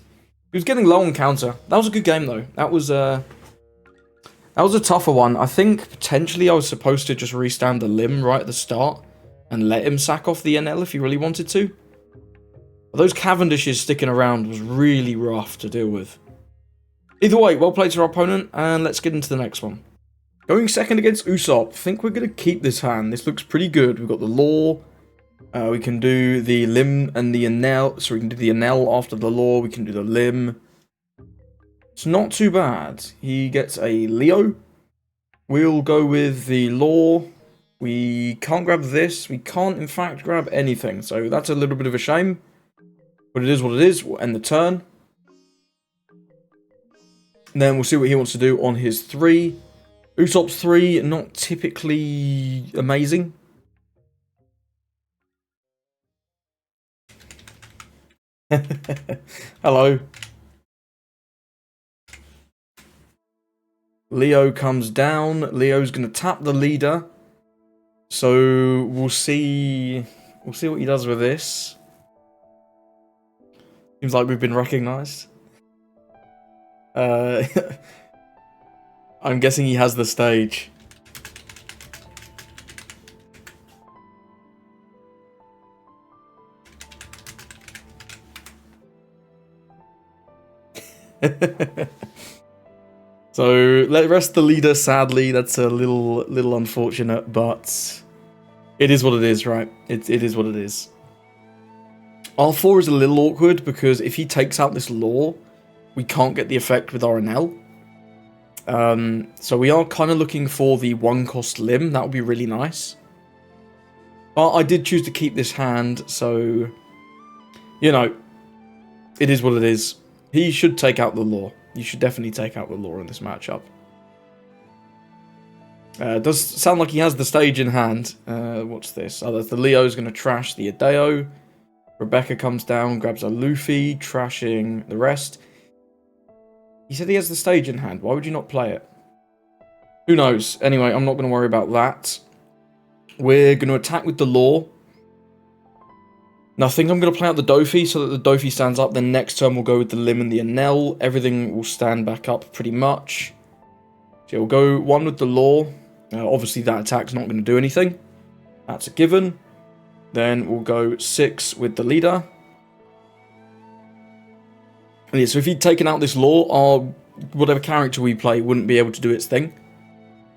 He was getting low on counter. That was a good game, though. That was a tougher one. I think, potentially, I was supposed to just restand the limb right at the start and let him sack off the NL if he really wanted to. But those Cavendishes sticking around was really rough to deal with. Either way, well played to our opponent, and let's get into the next one. Going second against Usopp. I think we're going to keep this hand. This looks pretty good. We've got the Law. We can do the Limb and the Enel. So we can do the Enel after the Law. We can do the Limb. It's not too bad. He gets a Leo. We'll go with the Law. We can't grab this. We can't, in fact, grab anything. So that's a little bit of a shame. But it is what it is. We'll end the turn. And then we'll see what he wants to do on his 3. Usopp's 3, not typically amazing. Hello. Leo comes down. Leo's going to tap the leader. So we'll see what he does with this. Seems like we've been recognized. I'm guessing he has the stage. So let rest the leader. Sadly, that's a little unfortunate, but it is what it is, right? It is what it is. R4 is a little awkward because if he takes out this Law, we can't get the effect with RNL. So we are kind of looking for the 1-cost Limb. That would be really nice. But I did choose to keep this hand, so you know, it is what it is. He should take out the Law. You should definitely take out the Law in this matchup. Does sound like he has the stage in hand. What's this? Oh, the Leo's going to trash the Adeo. Rebecca comes down, grabs a Luffy, trashing the rest. He said he has the stage in hand. Why would you not play it? Who knows? Anyway, I'm not going to worry about that. We're going to attack with the Law. Now, I think I'm going to play out the Dofi so that the Dofi stands up. Then next turn we'll go with the Lim and the Enel. Everything will stand back up pretty much. So we'll go 1 with the Law. Obviously, that attack's not going to do anything. That's a given. Then we'll go 6 with the leader. And yeah, so if he'd taken out this Law, our whatever character we play wouldn't be able to do its thing.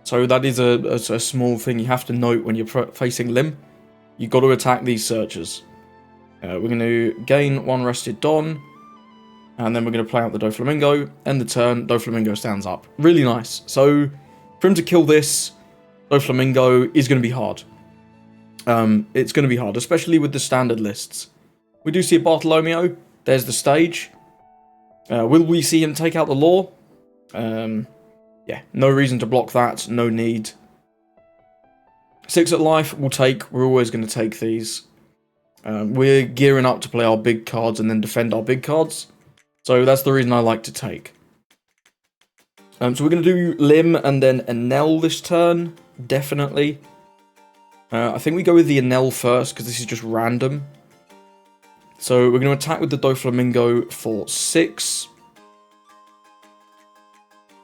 So that is a small thing you have to note when you're facing Lim. You've got to attack these searchers. We're going to gain 1 rested Don. And then we're going to play out the Doflamingo. End the turn, Doflamingo stands up. Really nice. So for him to kill this Doflamingo is going to be hard. It's going to be hard, especially with the standard lists. We do see a Bartolomeo. There's the stage. Will we see him take out the Law? Yeah, no reason to block that. No need. 6 at life, we'll take. We're always going to take these. We're gearing up to play our big cards and then defend our big cards. So that's the reason I like to take. So we're going to do Lim and then Enel this turn. Definitely. I think we go with the Enel first because this is just random. So we're going to attack with the Doflamingo for 6.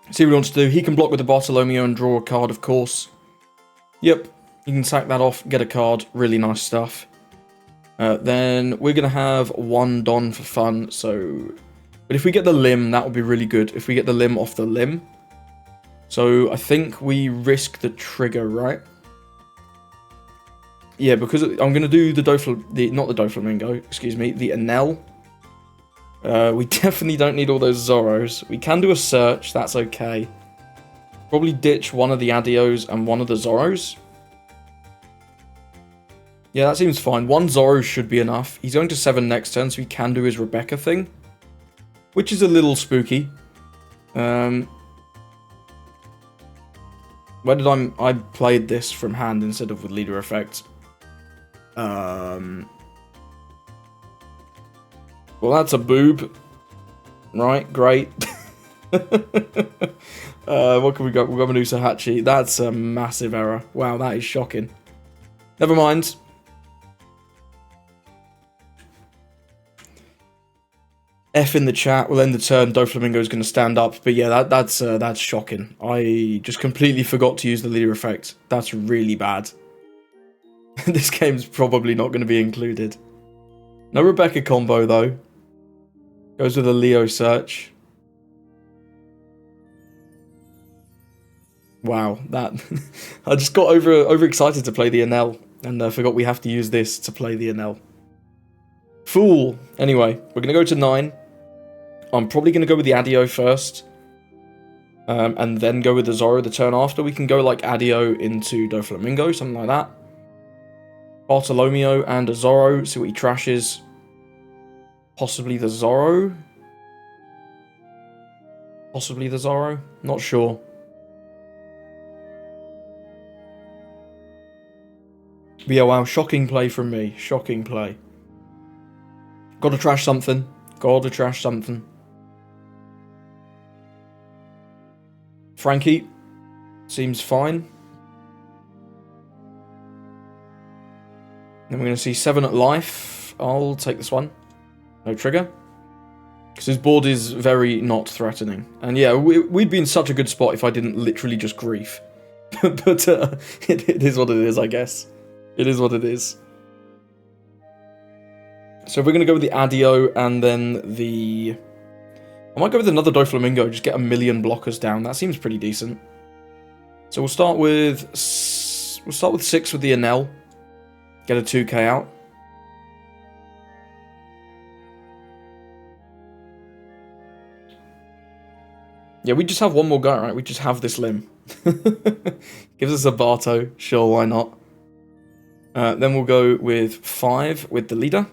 See what he wants to do. He can block with the Bartolomeo and draw a card, of course. Yep. You can sack that off, get a card. Really nice stuff. Then we're going to have 1 Don for fun. So, but if we get the Lim, that would be really good. If we get the Lim off the Lim. So I think we risk the trigger, right? Yeah, because I'm going to do the not the Doflamingo, excuse me, the Enel. We definitely don't need all those Zoros. We can do a search, that's okay. Probably ditch one of the Adios and one of the Zoros. Yeah, that seems fine. 1 Zoro should be enough. He's going to 7 next turn, so he can do his Rebecca thing. Which is a little spooky. Where did I played this from hand instead of with leader effect. Well, that's a boob. Right, great. What can we got? We've got Medusa Hachi. That's a massive error. Wow, that is shocking. Never mind. F in the chat. We'll end the turn. Doflamingo is going to stand up. But yeah, that's shocking. I just completely forgot to use the leader effect. That's really bad. This game's probably not going to be included. No Rebecca combo, though. Goes with a Leo search. Wow, that... I just got overexcited to play the Enel. And forgot we have to use this to play the Enel. Fool! Anyway, we're going to go to 9. I'm probably going to go with the Adio first. And then go with the Zoro the turn after. We can go like Adio into Doflamingo, something like that. Bartolomeo and a Zoro, see what he trashes. Possibly the Zoro? Possibly the Zoro? Not sure. But yeah, wow, shocking play from me. Shocking play. Gotta trash something. Gotta trash something. Frankie. Seems fine. Then we're going to see 7 at life. I'll take this one. No trigger. Because his board is very not threatening. And yeah, we'd be in such a good spot if I didn't literally just grief. But it is what it is, I guess. It is what it is. So we're going to go with the Adio and then the... I might go with another Doflamingo, just get a million blockers down. That seems pretty decent. So we'll start with 6 with the Enel. Get a 2k out. Yeah, we just have one more guy, right? We just have this Lim. Gives us a Barto. Sure, why not? Then we'll go with 5 with the leader.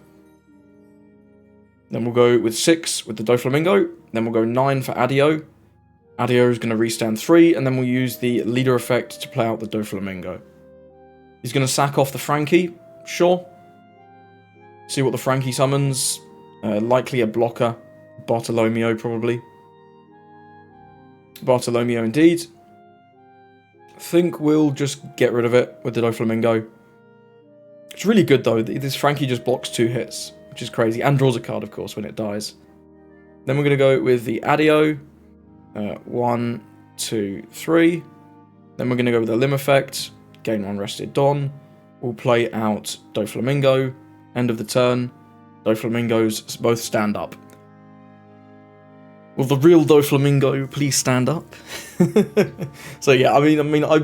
Then we'll go with 6 with the Doflamingo. Then we'll go 9 for Adio. Adio is going to restand 3, and then we'll use the leader effect to play out the Doflamingo. He's going to sack off the Frankie, sure. See what the Frankie summons. Likely a blocker. Bartolomeo, probably. Bartolomeo, indeed. I think we'll just get rid of it with the Doflamingo. It's really good, though. This Frankie just blocks 2 hits, which is crazy. And draws a card, of course, when it dies. Then we're going to go with the Adio. 1, 2, 3. Then we're going to go with the Limb effect. Gain 1 rested Don. We'll play out Doflamingo. End of the turn. Doflamingos both stand up. Will the real Doflamingo please stand up? So yeah, I mean, I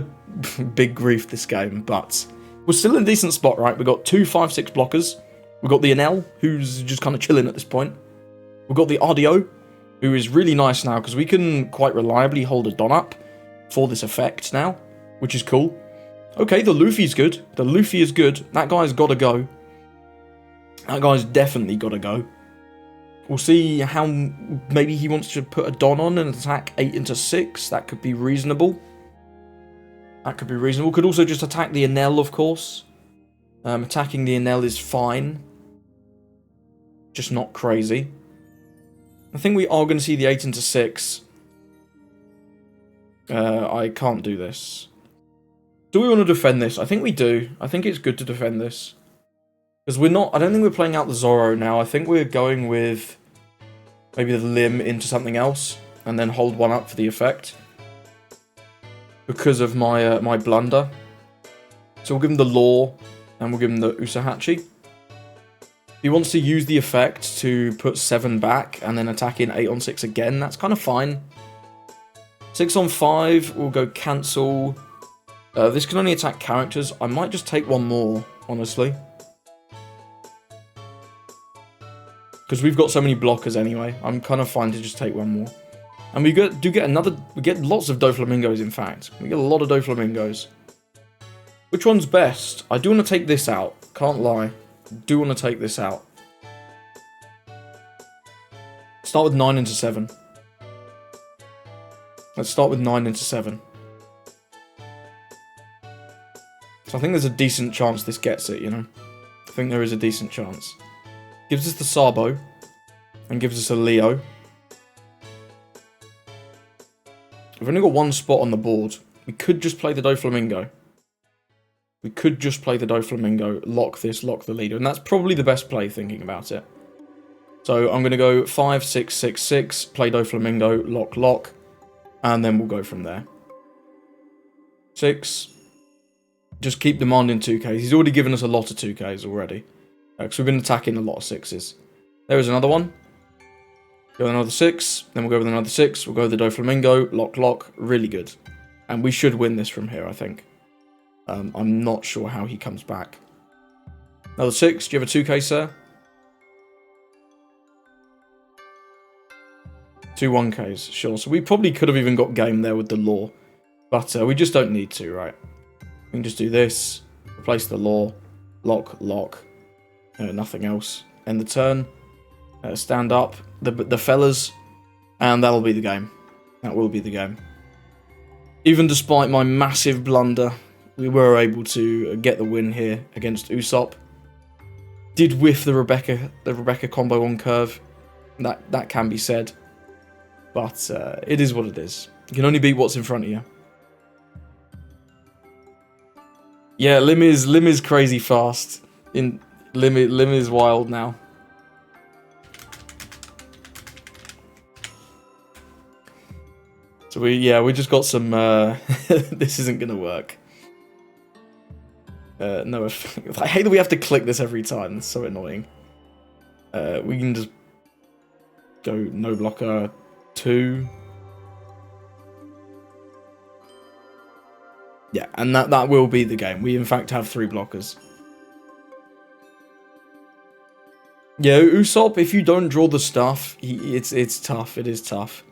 big grief this game, but we're still in a decent spot, right? We've got 2 5/6 blockers. We've got the Enel, who's just kind of chilling at this point. We've got the Adio, who is really nice now, because we can quite reliably hold a Don up for this effect now, which is cool. Okay, the Luffy's good. The Luffy is good. That guy's got to go. That guy's definitely got to go. We'll see how maybe he wants to put a Don on and attack 8 into 6. That could be reasonable. That could be reasonable. Could also just attack the Enel, of course. Attacking the Enel is fine. Just not crazy. I think we are going to see the 8 into 6. I can't do this. Do we want to defend this? I think we do. I think it's good to defend this. Because we're not... I don't think we're playing out the Zoro now. I think we're going with maybe the Limb into something else. And then hold 1 up for the effect. Because of my my blunder. So we'll give him the Law. And we'll give him the Usahachi. If he wants to use the effect to put 7 back. And then attack in 8 on 6 again. That's kind of fine. 6 on 5. We'll go cancel. This can only attack characters. I might just take 1 more, honestly. Because we've got so many blockers anyway. I'm kind of fine to just take 1 more. And we do get another... We get lots of Doflamingos, in fact. We get a lot of Doflamingos. Which one's best? I do want to take this out. Can't lie. I do want to take this out. Start with 9 into 7. Let's start with 9 into 7. So I think there's a decent chance this gets it, you know. I think there is a decent chance. Gives us the Sabo. And gives us a Leo. We've only got 1 spot on the board. We could just play the Doflamingo. We could just play the Doflamingo, lock this, lock the leader. And that's probably the best play, thinking about it. So I'm going to go 5, 6, 6, 6, play Doflamingo, lock, lock. And then we'll go from there. 6. Just keep demanding 2Ks. He's already given us a lot of 2Ks already. Because we've been attacking a lot of 6s. There is another one. Go with another 6. Then we'll go with another 6. We'll go with the Doflamingo. Lock, lock. Really good. And we should win this from here, I think. I'm not sure how he comes back. Another 6. Do you have a 2K, sir? 2 1Ks. Sure. So we probably could have even got game there with the Law. But we just don't need to, right? We can just do this. Replace the Law. Lock, lock. Nothing else. End the turn. Stand up. The fellas. And that'll be the game. That will be the game. Even despite my massive blunder, we were able to get the win here against Usopp. Did whiff the Rebecca combo on curve. That can be said. But it is what it is. You can only beat what's in front of you. Yeah, Lim is crazy fast. Lim is wild now. So we just got some. This isn't gonna work. No, I hate that we have to click this every time. It's so annoying. We can just go no blocker 2. Yeah, and that will be the game. We in fact have 3 blockers. Yeah, Usopp, if you don't draw the stuff, it's tough. It is tough.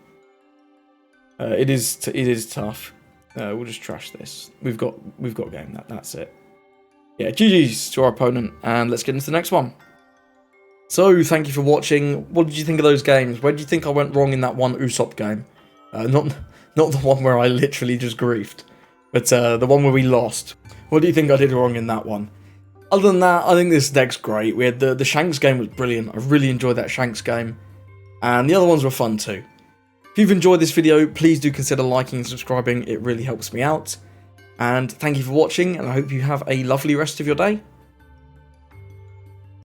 It is tough. We'll just trash this. We've got game. That's it. Yeah, GG's to our opponent, and let's get into the next one. So, thank you for watching. What did you think of those games? Where do you think I went wrong in that one Usopp game? Not the one where I literally just griefed, but the one where we lost. What do you think I did wrong in that one? Other than that, I think this deck's great. We had the Shanks game was brilliant. I really enjoyed that Shanks game. And the other ones were fun too. If you've enjoyed this video, please do consider liking and subscribing. It really helps me out. And thank you for watching, and I hope you have a lovely rest of your day.